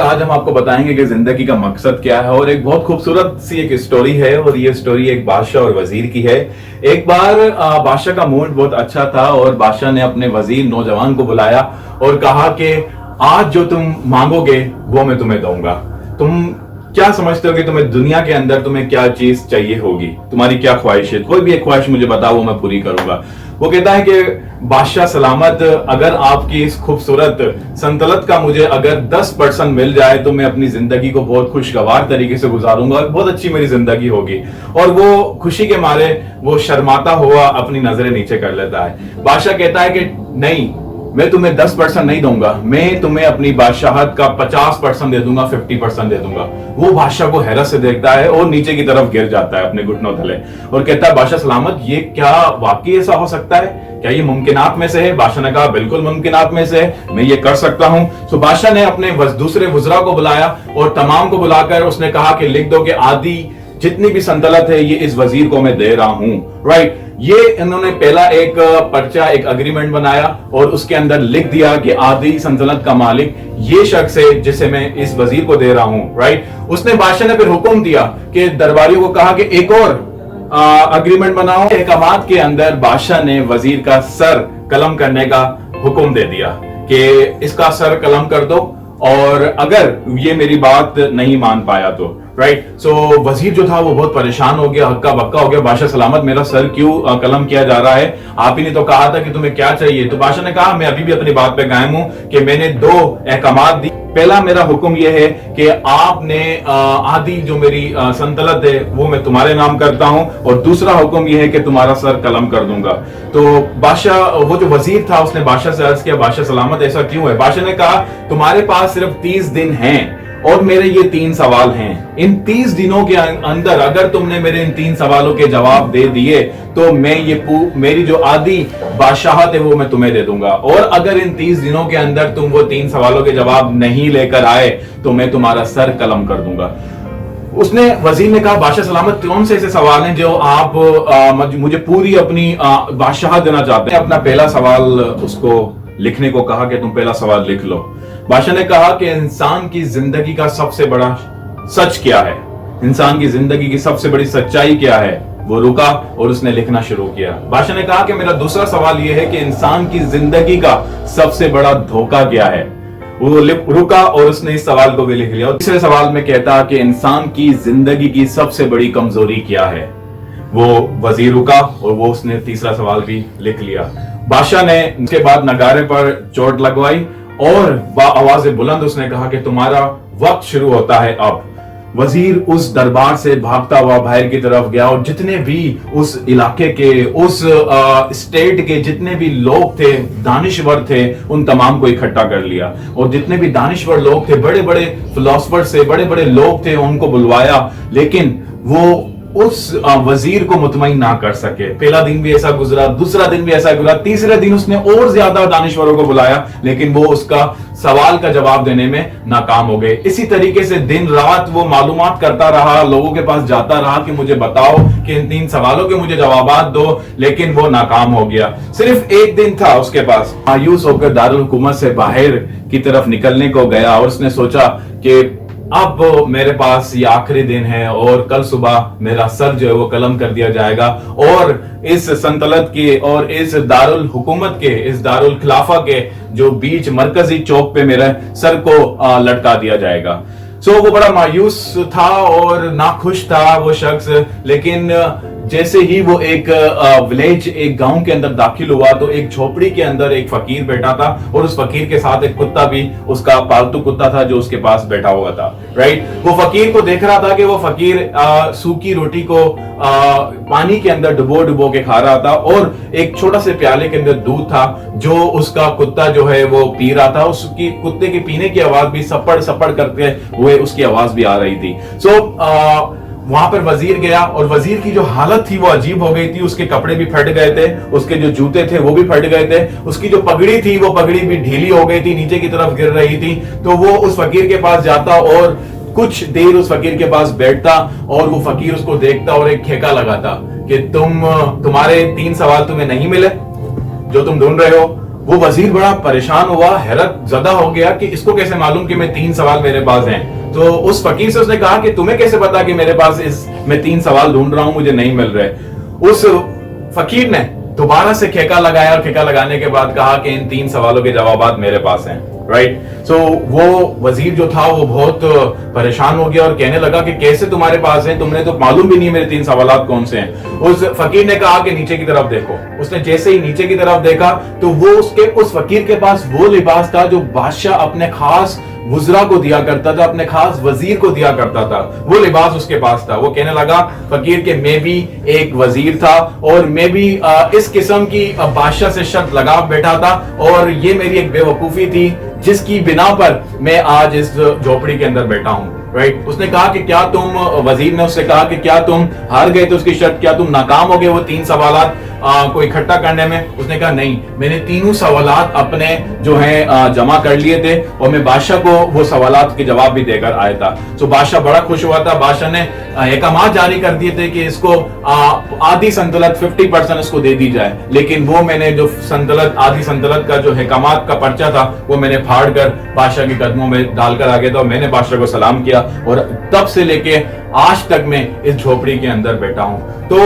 आज हम आपको बताएंगे कि जिंदगी का मकसद क्या है, और एक बहुत खूबसूरत सी एक स्टोरी है, और ये स्टोरी एक बादशाह और वजीर की है। एक बार बादशाह का मूड बहुत अच्छा था और बादशाह ने अपने वजीर नौजवान को बुलाया और कहा कि आज जो तुम मांगोगे वो मैं तुम्हें दूंगा। तुम क्या समझते हो कि तुम्हें दुनिया के अंदर तुम्हें क्या चीज चाहिए होगी, तुम्हारी क्या ख्वाहिश है, कोई भी एक ख्वाहिश मुझे बताओ, वो मैं पूरी करूंगा। वो कहता है कि बादशाह सलामत, अगर आपकी इस खूबसूरत संतलत का मुझे अगर 10% मिल जाए तो मैं अपनी जिंदगी को बहुत खुशगवार तरीके से गुजारूंगा और बहुत अच्छी मेरी जिंदगी होगी। और वो खुशी के मारे वो शर्माता हुआ अपनी नजरें नीचे कर लेता है। बादशाह कहता है कि नहीं, मैं तुम्हें 10% नहीं दूंगा, मैं तुम्हें अपनी बादशाहत का 50% दे दूंगा, 50% दे दूंगा। वो बादशाह को हैरत से देखता है और नीचे की तरफ गिर जाता है अपने घुटनों तले और कहता है, बादशाह सलामत, ये क्या वाकई ऐसा हो सकता है? क्या ये मुमकिनात में से है? बादशाह ने कहा, बिल्कुल मुमकिनात में से है, मैं ये कर सकता हूं। तो बादशाह ने अपने दूसरे वज़रा को बुलाया और तमाम को बुलाकर उसने कहा कि लिख दो कि आदि जितनी भी संतलत है ये इस वजीर को मैं दे रहा हूं। राइट, ये इन्होंने पहला एक पर्चा, एक अग्रीमेंट बनाया और उसके अंदर लिख दिया कि आदि संतलत का मालिक ये शख्स है जिसे मैं इस वजीर को दे रहा हूं। राइट, उसने बादशाह ने फिर हुक्म दिया कि दरबारियों को कहा कि एक और अग्रीमेंट बनाओ। अहकामात के अंदर बादशाह ने वजीर का सर कलम करने का हुक्म दे दिया कि इसका सर कलम कर दो, और अगर ये मेरी बात नहीं मान पाया तो। राइट, सो वजीर जो था वो बहुत परेशान हो गया, हक्का बक्का हो गया। बादशाह सलामत, मेरा सर क्यों कलम किया जा रहा है? आप ही ने तो कहा था कि तुम्हें क्या चाहिए। तो बादशाह ने कहा, मैं अभी भी अपनी बात पे कायम हूं कि मैंने 2 अहकामात दी। पहला मेरा हुक्म यह है कि आपने आदि जो मेरी संतलत है वो मैं तुम्हारे नाम करता हूं, और दूसरा हुक्म यह है कि तुम्हारा सर कलम कर दूंगा। तो बादशाह, वो जो वजीर था, उसने बादशाह से अर्ज किया, बादशाह सलामत ऐसा क्यों है? बादशाह ने कहा, तुम्हारे पास सिर्फ 30 दिन हैं और मेरे ये 3 सवाल हैं। इन 30 दिनों के अंदर अगर तुमने मेरे इन 3 सवालों के जवाब दे दिए तो मैं ये मेरी जो आदि बादशाहत है वो मैं तुम्हें दे दूंगा, और अगर इन 30 दिनों के अंदर तुम वो 3 सवालों के जवाब नहीं लेकर आए तो मैं तुम्हारा सर कलम कर दूंगा। उसने वजीर ने कहा, बादशाह सलामत, कौन से ऐसे सवाल हैं जो आप मुझे पूरी अपनी बादशाहत देना चाहते हैं? अपना पहला सवाल उसको लिखने को कहा कि तुम पहला सवाल लिख लो। बादशाह ने कहा कि इंसान की जिंदगी का सबसे बड़ा सच क्या है, इंसान की जिंदगी की सबसे बड़ी सच्चाई क्या है? वो रुका और उसने लिखना शुरू किया। बादशाह ने कहा कि मेरा दूसरा सवाल यह है कि इंसान की जिंदगी का सबसे बड़ा धोखा क्या है? वो रुका और उसने इस सवाल को भी लिख लिया। और तीसरे सवाल में कहता कि इंसान की जिंदगी की सबसे बड़ी कमजोरी क्या है? वो वजीर रुका और वो उसने तीसरा सवाल भी लिख लिया। बादशाह ने उसके बाद नगारे पर चोट लगवाई और आवाज बुलंद उसने कहा कि तुम्हारा वक्त शुरू होता है अब। वजीर उस दरबार से भागता हुआ बाहर की तरफ गया और जितने भी उस इलाके के, उस स्टेट के जितने भी लोग थे, दानिश्वर थे, उन तमाम को इकट्ठा कर लिया। और जितने भी दानिश्वर लोग थे, बड़े बड़े फिलोसफर से बड़े बड़े लोग थे, उनको बुलवाया, लेकिन वो उस वजीर को मुतमईन ना कर सके। पहला दिन भी ऐसा गुजरा, दूसरा दिन भी ऐसा गुजरा, तीसरे दिन उसने और ज्यादा दानिश्वरों को बुलाया, लेकिन वो उसका सवाल का जवाब देने में नाकाम हो गए। इसी तरीके से दिन रात वो मालूमात करता रहा, लोगों के पास जाता रहा कि मुझे बताओ कि इन 3 सवालों के मुझे जवाब दो, लेकिन वो नाकाम हो गया। सिर्फ एक दिन था उसके पास। मायूस होकर दारुल हुकूमत से बाहर की तरफ निकलने को गया और उसने सोचा कि अब मेरे पास ये आखिरी दिन है और कल सुबह मेरा सर जो है वो कलम कर दिया जाएगा, और इस संतलत के और इस दारुल हुकूमत के, इस दारुल खिलाफा के जो बीच मरकजी चौक पे मेरे सर को लटका दिया जाएगा। सो वो बड़ा मायूस था और नाखुश था वो शख्स। लेकिन जैसे ही वो एक विलेज, एक गांव के अंदर दाखिल हुआ तो एक झोपड़ी के अंदर एक फकीर बैठा था, और उस फकीर के साथ एक कुत्ता भी, उसका पालतू कुत्ता था जो उसके पास बैठा हुआ था। राइट, वो फकीर को देख रहा था कि वो फकीर सूखी रोटी को पानी के अंदर डुबो डुबो के खा रहा था, और एक छोटा से प्याले के अंदर दूध था जो उसका कुत्ता जो है वो पी रहा था। उसकी कुत्ते के पीने की आवाज भी सपड़ सपड़ करते हुए उसकी आवाज भी आ रही थी। वहां पर वजीर गया और वजीर की जो हालत थी वो अजीब हो गई थी। उसके कपड़े भी फट गए थे, उसके जो जूते थे वो भी फट गए थे, उसकी जो पगड़ी थी वो पगड़ी भी ढीली हो गई थी, नीचे की तरफ गिर रही थी। तो वो उस फकीर के पास जाता और कुछ देर उस फकीर के पास बैठता, और वो फकीर उसको देखता और एक ठेका लगाता कि तुम्हारे 3 सवाल तुम्हें नहीं मिले जो तुम ढूंढ रहे हो, वो वजीर बड़ा परेशान हुआ, हैरत ज़दा हो गया कि इसको कैसे मालूम कि मैं 3 सवाल मेरे पास हैं। तो उस फकीर से उसने कहा कि तुम्हें कैसे पता कि मेरे पास मैं 3 सवाल ढूंढ रहा हूं, मुझे नहीं मिल रहे। उस फकीर ने दोबारा से खेका लगाया और खेका लगाने के बाद कहा कि इन 3 सवालों के जवाब मेरे पास हैं। राइट, सो वो वजीर जो था वो बहुत परेशान हो गया और कहने लगा कि कैसे तुम्हारे पास है, तुमने तो मालूम भी नहीं मेरे 3 सवालात कौन से हैं। उस फकीर ने कहा कि नीचे की तरफ देखो। उसने जैसे ही नीचे की तरफ देखा तो वो उस फकीर के पास वो लिबास था जो बादशाह अपने खास वुज़रा को दिया करता था, अपने खास वजीर को दिया करता था, वो लिबास उसके पास था। वो कहने लगा फकीर के मैं भी एक वजीर था और मैं भी इस किस्म की बादशाह से शर्त लगा बैठा था और ये मेरी एक बेवकूफी थी जिसकी बिना पर मैं आज इस झोपड़ी के अंदर बैठा हूं। राइट, उसने कहा कि क्या तुम, वजीर ने उससे कहा कि क्या तुम हार गए थे उसकी शर्त, क्या तुम नाकाम हो गए वो 3 सवालात को इकट्ठा करने में? उसने कहा नहीं, मैंने तीनों सवालात अपने जो है जमा कर लिए थे और मैं बादशाह को वो सवालात के जवाब भी देकर आया था। तो बादशाह बड़ा खुश हुआ था। बादशाह ने अहकामात जारी कर दिए थे कि इसको आधी संतलत 50% इसको दे दी जाए, लेकिन वो मैंने जो आधी संतलत का जो अहकामात का पर्चा था वो मैंने फाड़ कर बादशाह के कदमों में डालकर आ गया था। मैंने बादशाह को सलाम किया और तब से लेके आज तक मैं इस झोपड़ी के अंदर बैठा हूं। तो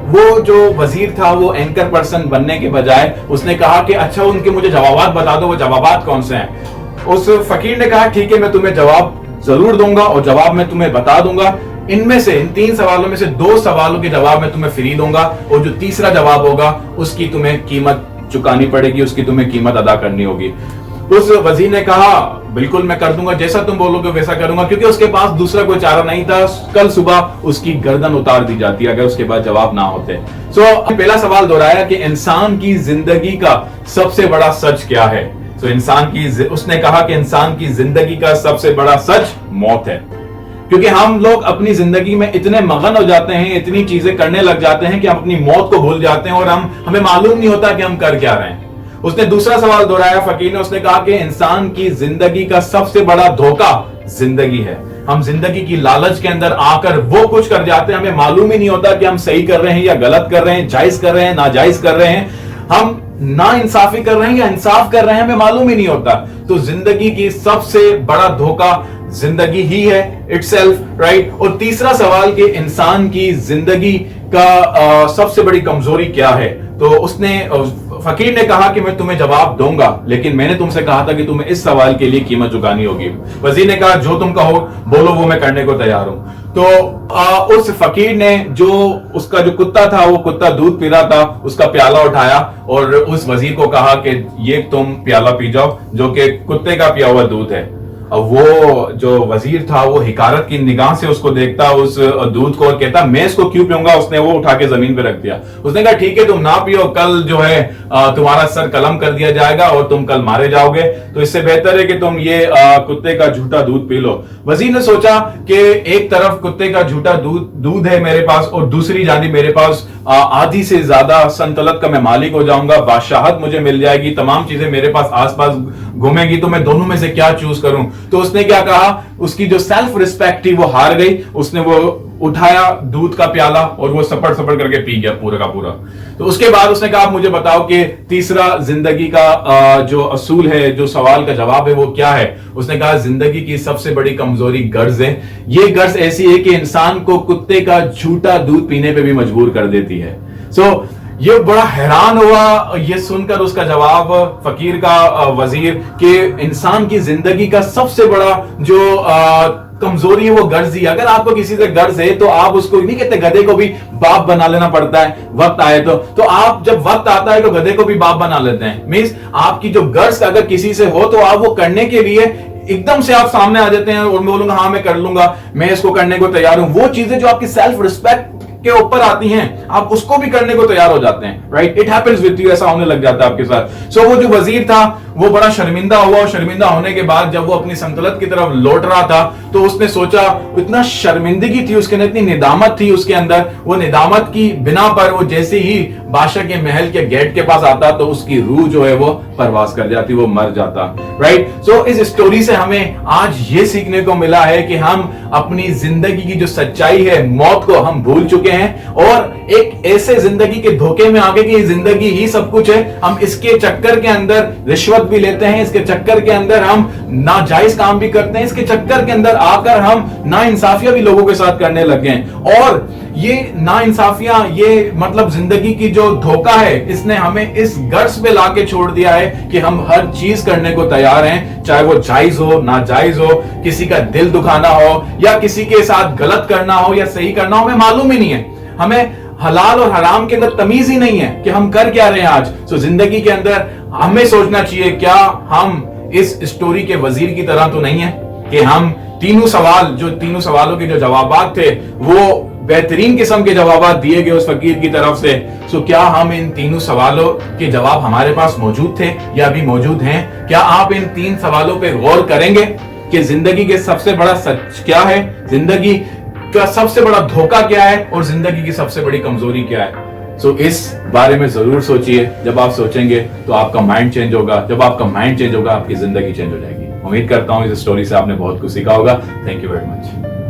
वो जो वजीर था वो एंकर पर्सन बनने के बजाय उसने कहा कि अच्छा उनके मुझे जवाबात बता दो, वो जवाबात कौन से हैं? उस फकीर ने कहा ठीक है, मैं तुम्हें जवाब जरूर दूंगा और जवाब मैं तुम्हें बता दूंगा। इनमें से इन 3 सवालों में से 2 सवालों के जवाब मैं तुम्हें फ्री दूंगा और जो तीसरा जवाब होगा उसकी तुम्हें कीमत चुकानी पड़ेगी, उसकी तुम्हें कीमत अदा करनी होगी। उस वजीर ने कहा बिल्कुल मैं कर दूंगा, जैसा तुम बोलोगे वैसा करूंगा, क्योंकि उसके पास दूसरा कोई चारा नहीं था। कल सुबह उसकी गर्दन उतार दी जाती अगर उसके पास जवाब ना होते। पहला सवाल दोहराया कि इंसान की जिंदगी का सबसे बड़ा सच क्या है? उसने कहा कि इंसान की जिंदगी का सबसे बड़ा सच मौत है, क्योंकि हम लोग अपनी जिंदगी में इतने मगन हो जाते हैं, इतनी चीजें करने लग जाते हैं कि हम अपनी मौत को भूल जाते हैं और हमें मालूम नहीं होता कि हम कर क्या रहे हैं। उसने दूसरा सवाल दोहराया फकीर ने, उसने कहा कि इंसान की जिंदगी का सबसे बड़ा धोखा जिंदगी है। हम जिंदगी की लालच के अंदर आकर वो कुछ कर जाते हैं, हमें मालूम ही नहीं होता कि हम सही कर रहे हैं या गलत कर रहे हैं, जायज कर रहे हैं, नाजायज कर रहे हैं, हम ना इंसाफी कर रहे हैं या इंसाफ कर रहे हैं, हमें मालूम ही नहीं होता। तो जिंदगी की सबसे बड़ा धोखा जिंदगी ही है इटसेल्फ। राइट, और तीसरा सवाल कि इंसान की जिंदगी का सबसे बड़ी कमजोरी क्या है? तो उसने फकीर ने कहा कि मैं तुम्हें जवाब दूंगा, लेकिन मैंने तुमसे कहा था कि तुम्हें इस सवाल के लिए कीमत चुकानी होगी। वजीर ने कहा जो तुम कहो बोलो, वो मैं करने को तैयार हूं। तो उस फकीर ने उसका जो कुत्ता था, वो कुत्ता दूध पी रहा था, उसका प्याला उठाया और उस वजीर को कहा कि ये तुम प्याला पी जाओ जो कि कुत्ते का पिया हुआ दूध है। अब वो जो वजीर था वो हिकारत की निगाह से उसको देखता उस दूध को और कहता मैं इसको क्यों पीऊंगा? उसने वो उठा के जमीन पे रख दिया। उसने कहा ठीक है तुम ना पियो, कल जो है तुम्हारा सर कलम कर दिया जाएगा और तुम कल मारे जाओगे, तो इससे बेहतर है कि तुम ये कुत्ते का झूठा दूध पी लो। वजीर ने सोचा कि एक तरफ कुत्ते का झूठा दूध है मेरे पास और दूसरी जानिब मेरे पास आधी से ज्यादा संतलत का मैं मालिक हो जाऊंगा, बादशाहत मुझे मिल जाएगी, तमाम चीजें मेरे पास आसपास घूमेंगी, तो मैं दोनों में से क्या चूज करूं? तो उसने क्या कहा, उसकी जो सेल्फ रिस्पेक्ट थी वो हार गई। उसने वो उठाया दूध का प्याला और वो सपड़ सपड़ करके पी गया पूरा का पूरा। तो उसके बाद उसने कहा मुझे बताओ कि तीसरा जिंदगी का जो असूल है, जो सवाल का जवाब है वो क्या है? उसने कहा जिंदगी की सबसे बड़ी कमजोरी गर्ज है। ये गर्ज ऐसी है कि इंसान को कुत्ते का झूठा दूध पीने पे भी मजबूर कर देती है। ये बड़ा हैरान हुआ ये सुनकर उसका जवाब फकीर का वजीर कि इंसान की जिंदगी का सबसे बड़ा जो कमजोरी है वो गर्ज ही। अगर आपको किसी से गर्ज है तो आप उसको नहीं कहते गधे को भी बाप बना लेना पड़ता है वक्त आए तो आप जब वक्त आता है तो गधे को भी बाप बना लेते हैं। मींस आपकी जो गर्ज अगर किसी से हो तो आप वो करने के लिए एकदम से आप सामने आ जाते हैं और मैं बोलूंगा हाँ मैं कर लूंगा, मैं इसको करने को तैयार हूं। वो चीजें जो आपकी सेल्फ रिस्पेक्ट के ऊपर आती हैं आप उसको भी करने को तैयार हो जाते हैं। Right, it happens with you, ऐसा होने लग जाता है आपके साथ। वो जो वजीर था वो बड़ा शर्मिंदा हुआ और शर्मिंदा होने के बाद जब वो अपनी संतलत की तरफ लौट रहा था तो उसने सोचा, इतना शर्मिंदगी थी उसके अंदर, इतनी निदामत थी उसके अंदर, वो निदामत की बिना पर वो जैसे ही बादशाह के महल के गेट के पास आता तो उसकी रूह जो है वो परवास कर जाती, वो मर जाता। राइट, इस स्टोरी से हमें आज ये सीखने को मिला है कि हम अपनी जिंदगी की जो सच्चाई है, मौत को हम भूल चुके हैं और एक ऐसे जिंदगी के धोखे में आगे कि जिंदगी ही सब कुछ है। हम इसके चक्कर के अंदर रिश्वत भी लेते हैं, इसके चक्कर के अंदर हम नाजायज काम भी करते हैं, इसके चक्कर के अंदर आकर हम नाइंसाफियां भी लोगों के साथ करने लग गए। और ये नाइंसाफियां, ये मतलब जिंदगी की जो धोखा है, इसने हमें इस गर्ज पे लाके छोड़ दिया है कि हम हर चीज करने को तैयार हैं, चाहे वो जायज हो नाजायज हो, किसी का दिल दुखाना हो या किसी के साथ गलत करना हो या सही करना हो, हमें मालूम ही नहीं है। हमें हलाल और हराम के अंदर तमीज ही नहीं है कि हम कर क्या रहे हैं आज। तो जिंदगी के अंदर हमें सोचना चाहिए, क्या हम इस स्टोरी के वजीर की तरह तो नहीं है कि हम तीनों सवालों के जो जवाबात थे वो बेहतरीन किस्म के जवाब दिए गए उस फकीर की तरफ से। सो क्या हम इन तीनों सवालों के जवाब हमारे पास मौजूद थे या अभी मौजूद हैं? क्या आप इन 3 सवालों पे गौर करेंगे कि जिंदगी के सबसे बड़ा सच क्या है, जिंदगी का सबसे बड़ा धोखा क्या है और जिंदगी की सबसे बड़ी कमजोरी क्या है? सो इस बारे में जरूर सोचिए। जब आप सोचेंगे तो आपका माइंड चेंज होगा, जब आपका माइंड चेंज होगा आपकी जिंदगी चेंज हो जाएगी। उम्मीद करता हूं इस स्टोरी से आपने बहुत कुछ सीखा होगा। Thank you very much.